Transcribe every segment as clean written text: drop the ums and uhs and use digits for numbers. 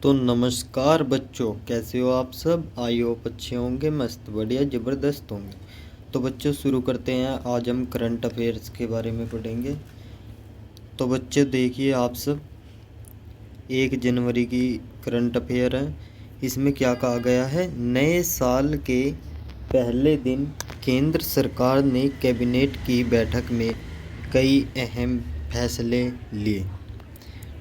तो नमस्कार बच्चों, कैसे हो आप सब। आई होप अच्छे होंगे, मस्त बढ़िया ज़बरदस्त होंगे। तो बच्चों शुरू करते हैं। आज हम करंट अफेयर्स के बारे में पढ़ेंगे। तो बच्चों देखिए आप सब, 1 जनवरी की करंट अफेयर है। इसमें क्या कहा गया है, नए साल के पहले दिन केंद्र सरकार ने कैबिनेट की बैठक में कई अहम फैसले लिए।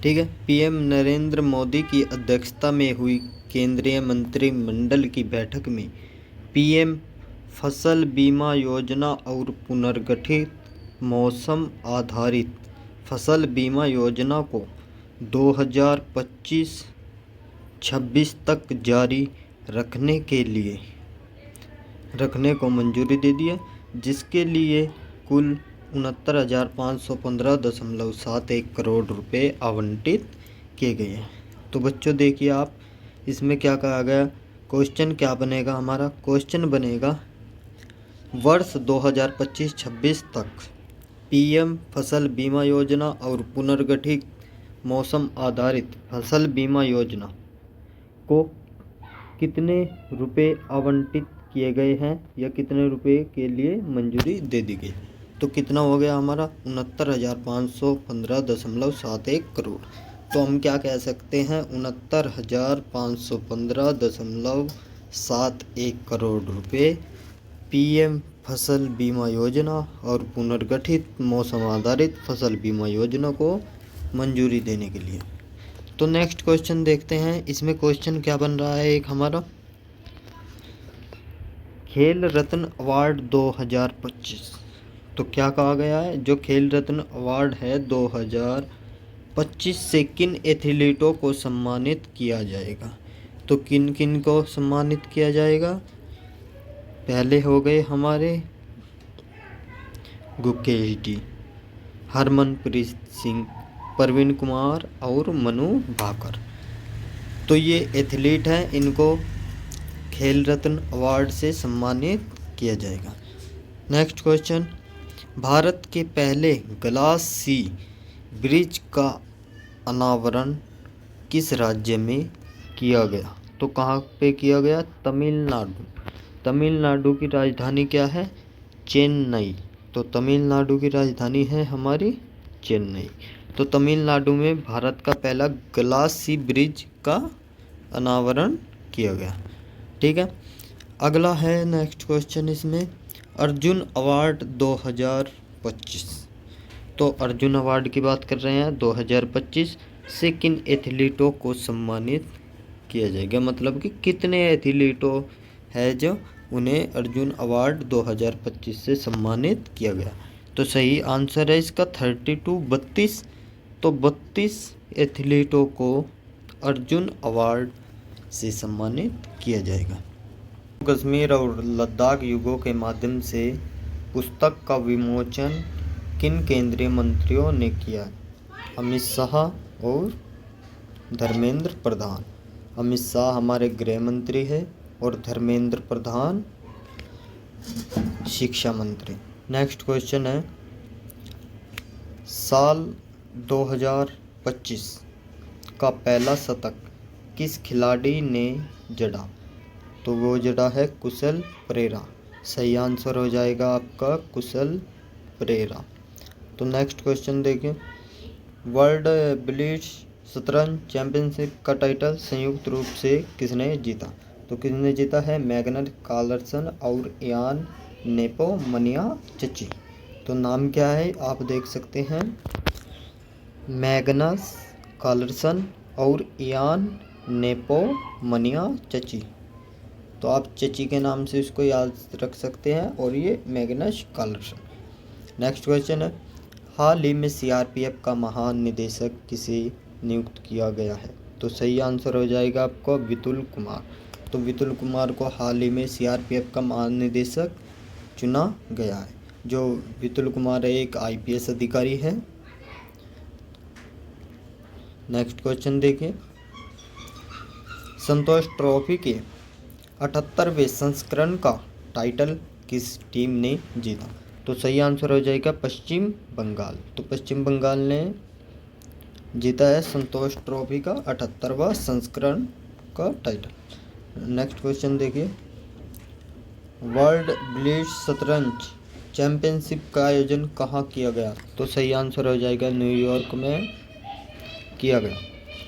ठीक है। पीएम नरेंद्र मोदी की अध्यक्षता में हुई केंद्रीय मंत्रिमंडल की बैठक में पीएम फसल बीमा योजना और पुनर्गठित मौसम आधारित फसल बीमा योजना को 2025-26 तक जारी रखने को मंजूरी दे दी है, जिसके लिए कुल 69,515.71 करोड़ रुपए आवंटित किए गए हैं। तो बच्चों देखिए आप, इसमें क्या कहा गया, क्वेश्चन क्या बनेगा हमारा, क्वेश्चन बनेगा वर्ष 2025-26 तक पीएम फसल बीमा योजना और पुनर्गठित मौसम आधारित फसल बीमा योजना को कितने रुपए आवंटित किए गए हैं या कितने रुपए के लिए मंजूरी दे दी गई। तो कितना हो गया हमारा 69,515.71 करोड़। तो हम क्या कह सकते हैं, 69,515.71 करोड़ रुपए पीएम फसल बीमा योजना और पुनर्गठित मौसम आधारित फसल बीमा योजना को मंजूरी देने के लिए। तो नेक्स्ट क्वेश्चन देखते हैं। इसमें क्वेश्चन क्या बन रहा है, एक हमारा खेल रत्न अवार्ड 2025। तो क्या कहा गया है, जो खेल रत्न अवार्ड है 2025 से किन एथलीटों को सम्मानित किया जाएगा। तो किन किन को सम्मानित किया जाएगा, पहले हो गए हमारे गुकेश डी, हरमनप्रीत सिंह, प्रवीण कुमार और मनु भाकर। तो ये एथलीट हैं, इनको खेल रत्न अवार्ड से सम्मानित किया जाएगा। नेक्स्ट क्वेश्चन, भारत के पहले ग्लास सी ब्रिज का अनावरण किस राज्य में किया गया। तो कहाँ पे किया गया, तमिलनाडु। तमिलनाडु की राजधानी क्या है, चेन्नई। तो तमिलनाडु की राजधानी है हमारी चेन्नई। तो तमिलनाडु में भारत का पहला ग्लास सी ब्रिज का अनावरण किया गया। ठीक है। अगला है नेक्स्ट क्वेश्चन, इसमें अर्जुन अवार्ड 2025। तो अर्जुन अवार्ड की बात कर रहे हैं, 2025 से किन एथलीटों को सम्मानित किया जाएगा, मतलब कि कितने एथलीटों है जो उन्हें अर्जुन अवार्ड 2025 से सम्मानित किया गया। तो सही आंसर है इसका 32। तो 32 एथलीटों को अर्जुन अवार्ड से सम्मानित किया जाएगा। कश्मीर और लद्दाख युगों के माध्यम से पुस्तक का विमोचन किन केंद्रीय मंत्रियों ने किया, अमित शाह और धर्मेंद्र प्रधान। अमित शाह हमारे गृह मंत्री है और धर्मेंद्र प्रधान शिक्षा मंत्री। नेक्स्ट क्वेश्चन है, साल 2025 का पहला शतक किस खिलाड़ी ने जड़ा। तो वो जड़ा है कुशल परेरा। सही आंसर हो जाएगा आपका कुशल परेरा। तो नेक्स्ट क्वेश्चन देखें, वर्ल्ड बिलियर्ड्स शतरंज चैंपियनशिप का टाइटल संयुक्त रूप से किसने जीता। तो किसने जीता है, मैग्नस कार्लसन और इयान नेपोमनियाचची। तो नाम क्या है आप देख सकते हैं, मैग्नस कार्लसन और इयान नेपोमनियाचची। तो आप चची के नाम से इसको याद रख सकते हैं, और ये मैग्नस कार्लसन। नेक्स्ट क्वेश्चन है, हाल ही में सीआरपीएफ का महानिदेशक किसे नियुक्त किया गया है। तो सही आंसर हो जाएगा आपको विपुल कुमार। तो विपुल कुमार को हाल ही में सीआरपीएफ का महानिदेशक चुना गया है। जो विपुल कुमार है एक आईपीएस अधिकारी है। नेक्स्ट क्वेश्चन देखिए, संतोष ट्रॉफी के 78वें संस्करण का टाइटल किस टीम ने जीता। तो सही आंसर हो जाएगा पश्चिम बंगाल। तो पश्चिम बंगाल ने जीता है संतोष ट्रॉफी का 78वां संस्करण का टाइटल। नेक्स्ट क्वेश्चन देखिए, वर्ल्ड ब्लिट्ज शतरंज चैंपियनशिप का आयोजन कहाँ किया गया? तो सही आंसर हो जाएगा न्यूयॉर्क में किया गया।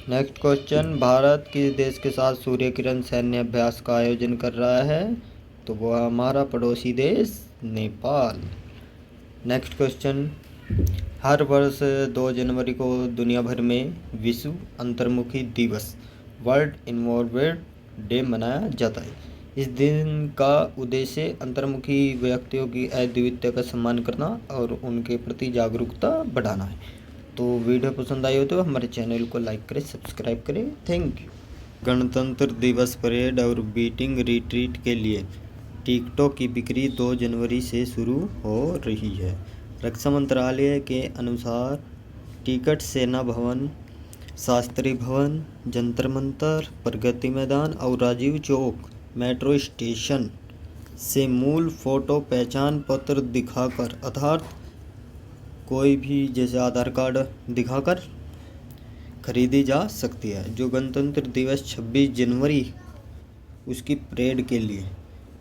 नेक्स्ट क्वेश्चन, भारत किस देश के साथ सूर्य किरण सैन्य अभ्यास का आयोजन कर रहा है? तो वह हमारा पड़ोसी देश नेपाल। नेक्स्ट क्वेश्चन, हर वर्ष 2 जनवरी को दुनिया भर में विश्व अंतर्मुखी दिवस वर्ल्ड इन्वॉल्वेड डे मनाया जाता है। इस दिन का उद्देश्य अंतर्मुखी व्यक्तियों की अद्वितीयता का सम्मान करना और उनके प्रति जागरूकता बढ़ाना है। तो वीडियो पसंद आई हो तो हमारे चैनल को लाइक करें, सब्सक्राइब करें। Thank you. गणतंत्र दिवस परेड और बीटिंग रिट्रीट के लिए टिकटों की बिक्री 2 जनवरी से शुरू हो रही है। रक्षा मंत्रालय के अनुसार टिकट सेना भवन, शास्त्री भवन, जंतर मंतर, प्रगति मैदान और राजीव चौक मेट्रो स्टेशन से मूल फोटो पहचान पत्र दिखाकर अर्थात कोई भी जैसे आधार कार्ड दिखाकर खरीदी जा सकती है। जो गणतंत्र दिवस 26 जनवरी उसकी परेड के लिए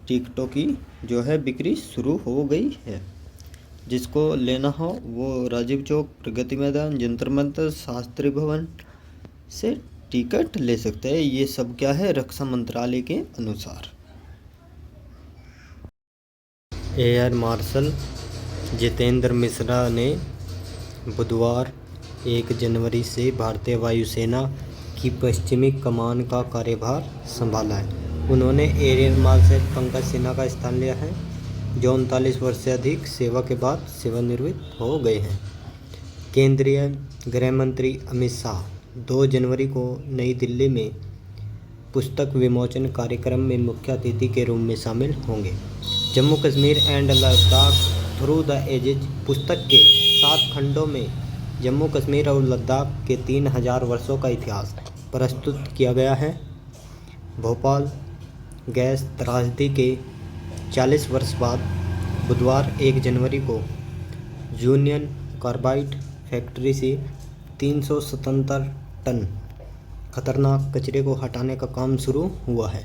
टिकटों की जो है बिक्री शुरू हो गई है। जिसको लेना हो वो राजीव चौक, प्रगति मैदान, जंतर मंतर, शास्त्री भवन से टिकट ले सकते हैं। ये सब क्या है? रक्षा मंत्रालय के अनुसार। एयर मार्शल जितेंद्र मिश्रा ने बुधवार 1 जनवरी से भारतीय वायुसेना की पश्चिमी कमान का कार्यभार संभाला है। उन्होंने एयर मार्शल पंकज सिन्हा का स्थान लिया है, जो 39 वर्ष से अधिक सेवा के बाद सेवानिवृत्त हो गए हैं। केंद्रीय गृह मंत्री अमित शाह 2 जनवरी को नई दिल्ली में पुस्तक विमोचन कार्यक्रम में मुख्य अतिथि के रूप में शामिल होंगे। Jammu Kashmir and Ladakh through the edges पुस्तक के 7 खंडों में जम्मू कश्मीर और लद्दाख के 3000 वर्षों का इतिहास प्रस्तुत किया गया है। भोपाल गैस त्रासदी के 40 वर्ष बाद बुधवार 1 जनवरी को यूनियन कार्बाइड फैक्ट्री से 377 टन खतरनाक कचरे को हटाने का काम शुरू हुआ है।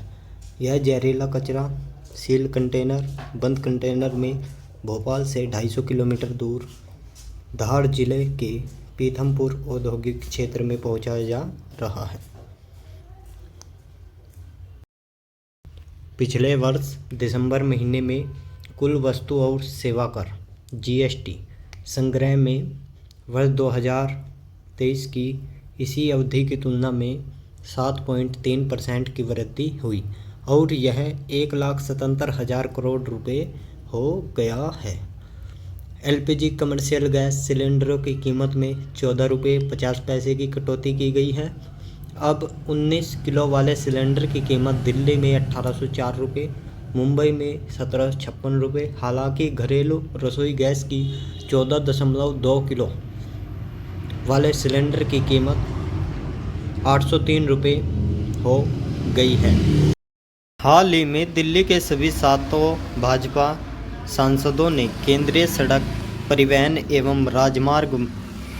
यह जहरीला कचरा सील कंटेनर, बंद कंटेनर में भोपाल से 250 किलोमीटर दूर धार जिले के पीथमपुर औद्योगिक क्षेत्र में पहुंचाया जा रहा है। पिछले वर्ष दिसंबर महीने में कुल वस्तु और सेवा कर (जीएसटी) संग्रह में वर्ष 2023 की इसी अवधि की तुलना में 7.3% की वृद्धि हुई और यह 1,77,000 करोड़ रुपए हो गया है। एलपीजी कमर्शियल गैस सिलेंडरों की कीमत में 14 रुपये 50 पैसे की कटौती की गई है। अब 19 किलो वाले सिलेंडर की कीमत दिल्ली में 1804 रुपये, मुंबई में 1756 रुपये। हालांकि घरेलू रसोई गैस की 14.2 किलो वाले सिलेंडर की कीमत 803 रुपये हो गई है। हाल ही में दिल्ली के सभी 7 भाजपा सांसदों ने केंद्रीय सड़क परिवहन एवं राजमार्ग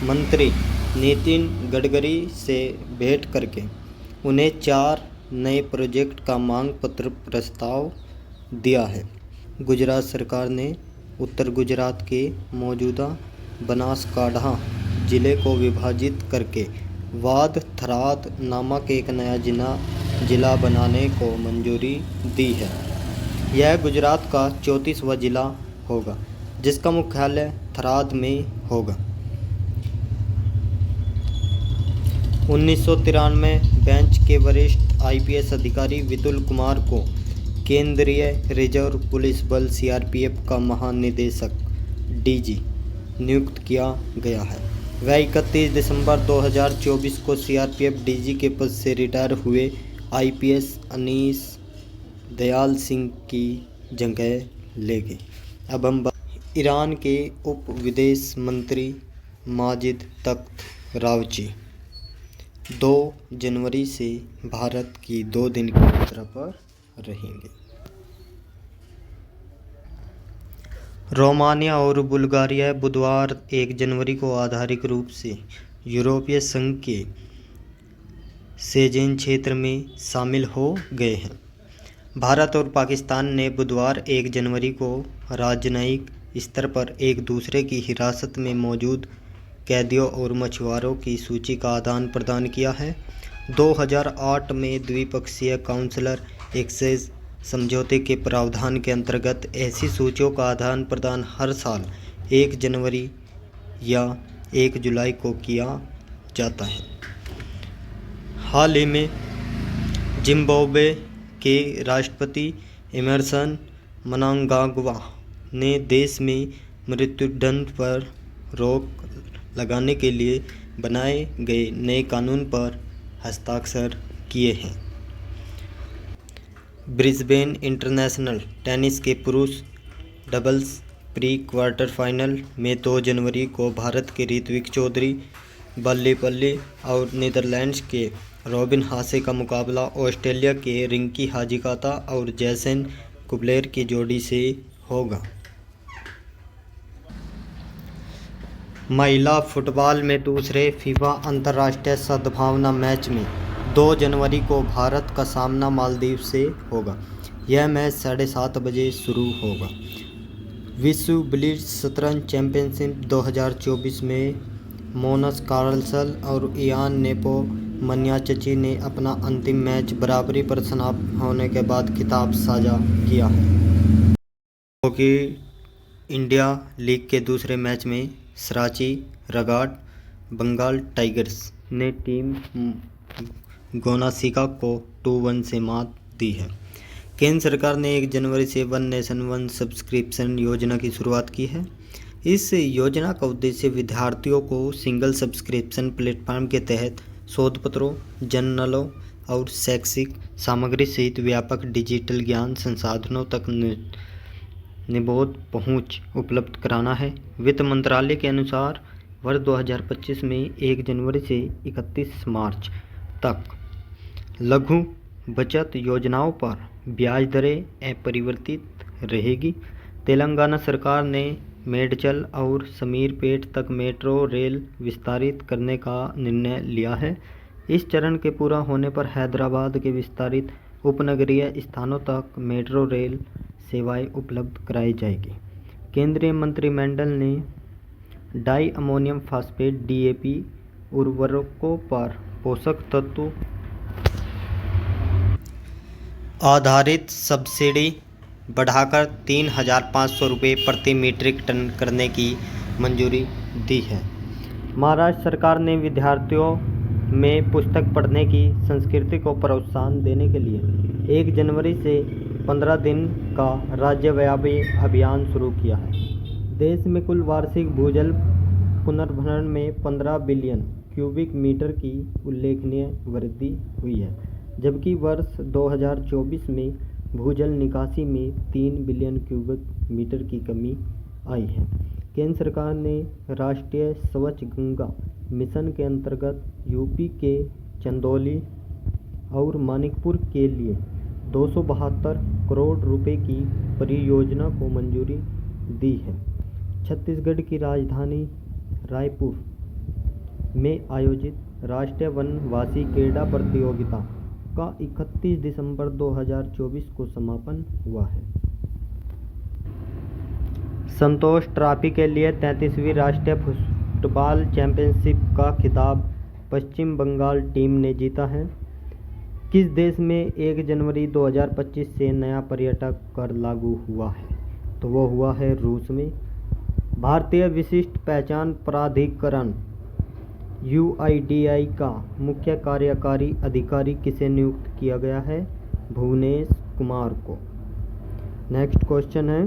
मंत्री नितिन गडकरी से भेंट करके उन्हें 4 नए प्रोजेक्ट का मांग पत्र प्रस्ताव दिया है। गुजरात सरकार ने उत्तर गुजरात के मौजूदा बनासकांठा जिले को विभाजित करके वाद थराद नामक एक नया जिला बनाने को मंजूरी दी है। यह गुजरात का 34वां जिला होगा, जिसका मुख्यालय थराद में होगा। 1993 बेंच के वरिष्ठ आईपीएस अधिकारी विपुल कुमार को केंद्रीय रिजर्व पुलिस बल सीआरपीएफ का महानिदेशक डीजी नियुक्त किया गया है। वह 31 दिसंबर 2024 को सीआरपीएफ डीजी के पद से रिटायर हुए आईपीएस अनीस दयाल सिंह की जगह लेंगे। अब हम ईरान के उप विदेश मंत्री माजिद तख्त रावची 2 जनवरी से भारत की 2 दिन की यात्रा पर रहेंगे। रोमानिया और बुल्गारिया बुधवार 1 जनवरी को आधिकारिक रूप से यूरोपीय संघ के शेंजेन क्षेत्र में शामिल हो गए हैं। भारत और पाकिस्तान ने बुधवार 1 जनवरी को राजनयिक स्तर पर एक दूसरे की हिरासत में मौजूद कैदियों और मछुआरों की सूची का आदान प्रदान किया है। 2008 में द्विपक्षीय काउंसलर एक्सेस समझौते के प्रावधान के अंतर्गत ऐसी सूचियों का आदान प्रदान हर साल 1 जनवरी या 1 जुलाई को किया जाता है। हाल ही में जिम्बाब्वे के राष्ट्रपति एमरसन मनांगाग्वा ने देश में मृत्युदंड पर रोक लगाने के लिए बनाए गए नए कानून पर हस्ताक्षर किए हैं। ब्रिस्बेन इंटरनेशनल टेनिस के पुरुष डबल्स प्री क्वार्टर फाइनल में 2 जनवरी को भारत के ऋत्विक चौधरी बालेपल्ली और नीदरलैंड्स के रॉबिन हासे का मुकाबला ऑस्ट्रेलिया के रिंकी हाजीकाता और जैसन कुबलेर की जोड़ी से होगा। महिला फुटबॉल में दूसरे फीफा अंतर्राष्ट्रीय सद्भावना मैच में 2 जनवरी को भारत का सामना मालदीव से होगा। यह मैच 7:30 बजे शुरू होगा। विश्व ब्लिट्ज शतरंज चैंपियनशिप 2024 में मोनस कार्लसन और इयान नेपोमनियाचची ने अपना अंतिम मैच बराबरी पर समाप्त होने के बाद खिताब साझा किया है। हॉकी इंडिया लीग के दूसरे मैच में सराची रगाट बंगाल टाइगर्स ने टीम गोनासिका को 2-1 से मात दी है। केंद्र सरकार ने 1 जनवरी से वन नेशन वन सब्सक्रिप्शन योजना की शुरुआत की है। इस योजना का उद्देश्य विद्यार्थियों को सिंगल सब्सक्रिप्शन प्लेटफॉर्म के तहत शोध पत्रों, जर्नलों और शैक्षिक सामग्री सहित व्यापक डिजिटल ज्ञान संसाधनों तक निबोध पहुंच उपलब्ध कराना है। वित्त मंत्रालय के अनुसार वर्ष 2025 में 1 जनवरी से 31 मार्च तक लघु बचत योजनाओं पर ब्याज दरें अपरिवर्तित रहेगी। तेलंगाना सरकार ने मेडचल और समीरपेट तक मेट्रो रेल विस्तारित करने का निर्णय लिया है। इस चरण के पूरा होने पर हैदराबाद के विस्तारित उपनगरीय स्थानों तक मेट्रो रेल सेवाएं उपलब्ध कराई जाएगी। केंद्रीय मंत्रिमंडल ने डाई अमोनियम फास्फेट DAP उर्वरकों पर पोषक तत्व आधारित सब्सिडी बढ़ाकर 3,500 रुपये प्रति मीट्रिक टन करने की मंजूरी दी है। महाराष्ट्र सरकार ने विद्यार्थियों में पुस्तक पढ़ने की संस्कृति को प्रोत्साहन देने के लिए 1 जनवरी से 15 दिन का राज्यव्यापी अभियान शुरू किया है। देश में कुल वार्षिक भूजल पुनर्भरण में 15 बिलियन क्यूबिक मीटर की उल्लेखनीय वृद्धि हुई है, जबकि वर्ष 2024 में भूजल निकासी में 3 बिलियन क्यूबिक मीटर की कमी आई है। केंद्र सरकार ने राष्ट्रीय स्वच्छ गंगा मिशन के अंतर्गत यूपी के चंदौली और मानिकपुर के लिए 272 करोड़ रुपए की परियोजना को मंजूरी दी है। छत्तीसगढ़ की राजधानी रायपुर में आयोजित राष्ट्रीय वनवासी क्रीड़ा प्रतियोगिता का 31 दिसंबर 2024 को समापन हुआ है। संतोष ट्रॉफी के लिए 33वीं राष्ट्रीय फुटबॉल चैंपियनशिप का खिताब पश्चिम बंगाल टीम ने जीता है। किस देश में 1 जनवरी 2025 से नया पर्यटक कर लागू हुआ है? तो वो हुआ है रूस में। भारतीय विशिष्ट पहचान प्राधिकरण UIDAI का मुख्य कार्यकारी अधिकारी किसे नियुक्त किया गया है? भुवनेश कुमार को। नेक्स्ट क्वेश्चन है,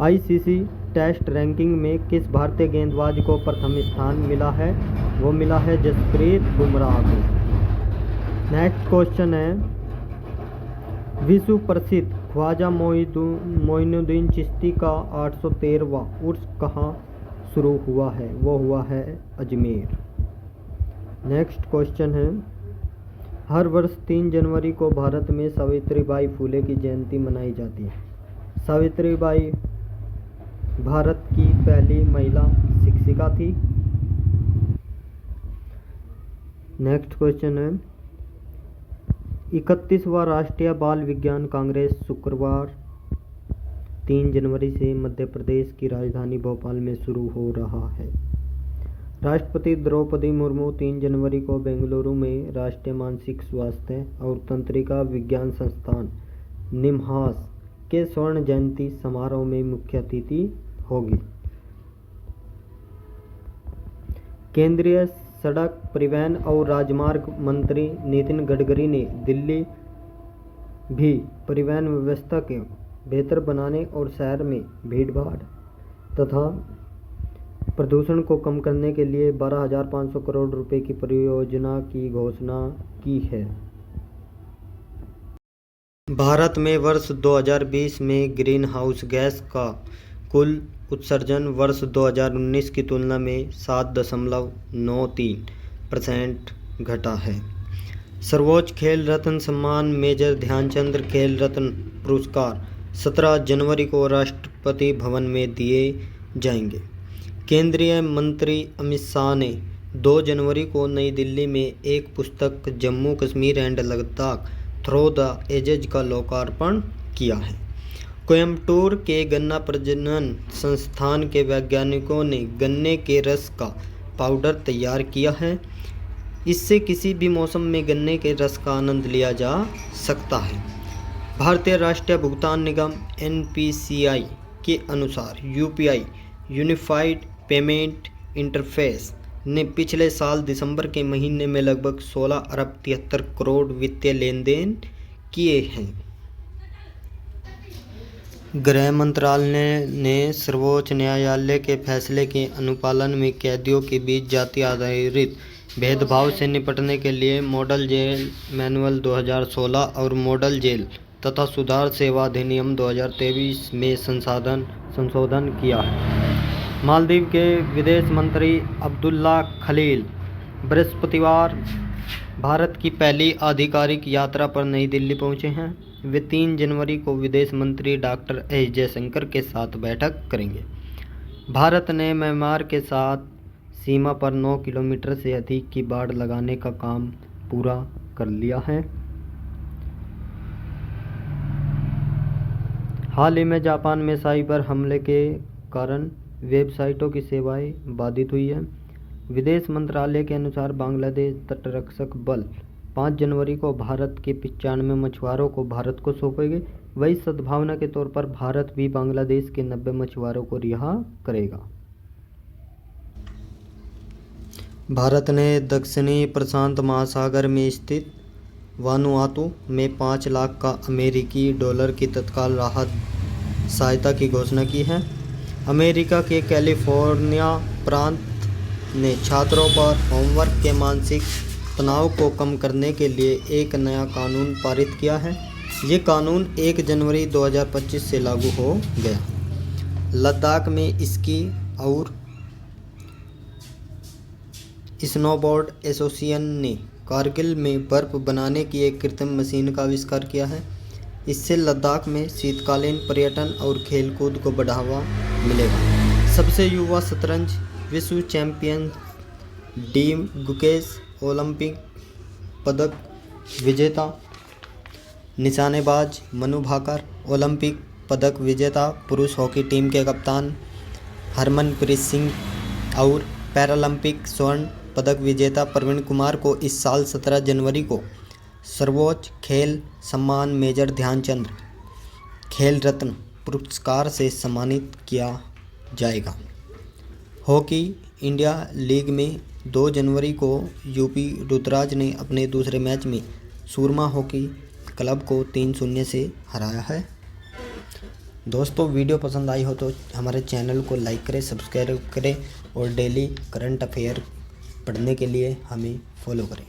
ICC टेस्ट रैंकिंग में किस भारतीय गेंदबाज को प्रथम स्थान मिला है? वो मिला है जसप्रीत बुमराह को। नेक्स्ट क्वेश्चन है, विश्व प्रसिद्ध ख्वाजा मोइनुद्दीन चिश्ती का 813वां उर्स कहाँ शुरू हुआ है? वो हुआ है अजमेर। नेक्स्ट क्वेश्चन है, हर वर्ष 3 जनवरी को भारत में सावित्रीबाई फुले की जयंती मनाई जाती है। सावित्रीबाई भारत की पहली महिला शिक्षिका थी। नेक्स्ट क्वेश्चन है 31वां राष्ट्रीय बाल विज्ञान कांग्रेस शुक्रवार 3 जनवरी से मध्य प्रदेश की राजधानी भोपाल में शुरू हो रहा है। राष्ट्रपति द्रौपदी मुर्मू 3 जनवरी को बेंगलुरु में राष्ट्रीय मानसिक स्वास्थ्य और तंत्रिका विज्ञान संस्थान निम्हांस के स्वर्ण जयंती समारोह में मुख्य अतिथि होगी। केंद्रीय सड़क परिवहन और राजमार्ग मंत्री नितिन गडकरी ने दिल्ली भी परिवहन व्यवस्था के बेहतर बनाने और शहर में भीड़भाड़ तथा प्रदूषण को कम करने के लिए 12,500 करोड़ रुपए की परियोजना की घोषणा की है। भारत में वर्ष 2020 में ग्रीन हाउस गैस का कुल उत्सर्जन वर्ष 2019 की तुलना में 7.93% घटा है। सर्वोच्च खेल रत्न सम्मान मेजर ध्यानचंद खेल रत्न पुरस्कार 17 जनवरी को राष्ट्रपति भवन में दिए जाएंगे। केंद्रीय मंत्री अमित शाह ने 2 जनवरी को नई दिल्ली में एक पुस्तक Jammu Kashmir and Ladakh through the edges का लोकार्पण किया है। कोयम्बटूर के गन्ना प्रजनन संस्थान के वैज्ञानिकों ने गन्ने के रस का पाउडर तैयार किया है। इससे किसी भी मौसम में गन्ने के रस का आनंद लिया जा सकता है। भारतीय राष्ट्रीय भुगतान निगम (NPCI) के अनुसार UPI यूनिफाइड पेमेंट इंटरफेस ने पिछले साल दिसंबर के महीने में लगभग 16 अरब 73 करोड़ वित्तीय लेन देन किए हैं। गृह मंत्रालय ने सर्वोच्च न्यायालय के फैसले के अनुपालन में कैदियों के बीच जाति आधारित भेदभाव से निपटने के लिए मॉडल जेल मैनुअल 2016 और मॉडल जेल तथा सुधार सेवा अधिनियम 2023 में संशोधन किया है। मालदीव के विदेश मंत्री अब्दुल्ला खलील बृहस्पतिवार भारत की पहली आधिकारिक यात्रा पर नई दिल्ली पहुंचे हैं। वे 3 जनवरी को विदेश मंत्री डॉक्टर एस जयशंकर के साथ बैठक करेंगे। भारत ने म्यांमार के साथ सीमा पर 9 किलोमीटर से अधिक की बाड़ लगाने का काम पूरा कर लिया है। हाल ही में जापान में साइबर हमले के कारण वेबसाइटों की सेवाएं बाधित हुई है। विदेश मंत्रालय के अनुसार बांग्लादेश तटरक्षक बल 5 जनवरी को भारत के 95 मछुआरों को भारत को सौंपेंगे। वही सद्भावना के तौर पर भारत भी बांग्लादेश के 90 मछुआरों को रिहा करेगा। भारत ने दक्षिणी प्रशांत महासागर में स्थित वानुआतू में 5 लाख का अमेरिकी डॉलर की तत्काल राहत सहायता की घोषणा की है। अमेरिका के कैलिफोर्निया प्रांत ने छात्रों पर होमवर्क के मानसिक तनाव को कम करने के लिए एक नया कानून पारित किया है। ये कानून 1 जनवरी 2025 से लागू हो गया। लद्दाख में स्की और स्नोबोर्ड एसोसिएशन ने कारगिल में बर्फ बनाने की एक कृत्रिम मशीन का आविष्कार किया है। इससे लद्दाख में शीतकालीन पर्यटन और खेलकूद को बढ़ावा मिलेगा। सबसे युवा शतरंज विश्व चैंपियन डी गुकेश ओलंपिक पदक विजेता, निशानेबाज मनु भाकर ओलंपिक पदक विजेता, पुरुष हॉकी टीम के कप्तान हरमनप्रीत सिंह और पैरालंपिक स्वर्ण पदक विजेता प्रवीण कुमार को इस साल 17 जनवरी को सर्वोच्च खेल सम्मान मेजर ध्यानचंद खेल रत्न पुरस्कार से सम्मानित किया जाएगा। हॉकी इंडिया लीग में 2 जनवरी को यूपी रुद्राज ने अपने दूसरे मैच में सूरमा हॉकी क्लब को 3-0 से हराया है। दोस्तों, वीडियो पसंद आई हो तो हमारे चैनल को लाइक करें, सब्सक्राइब करें और डेली करंट अफेयर पढ़ने के लिए हमें फॉलो करें।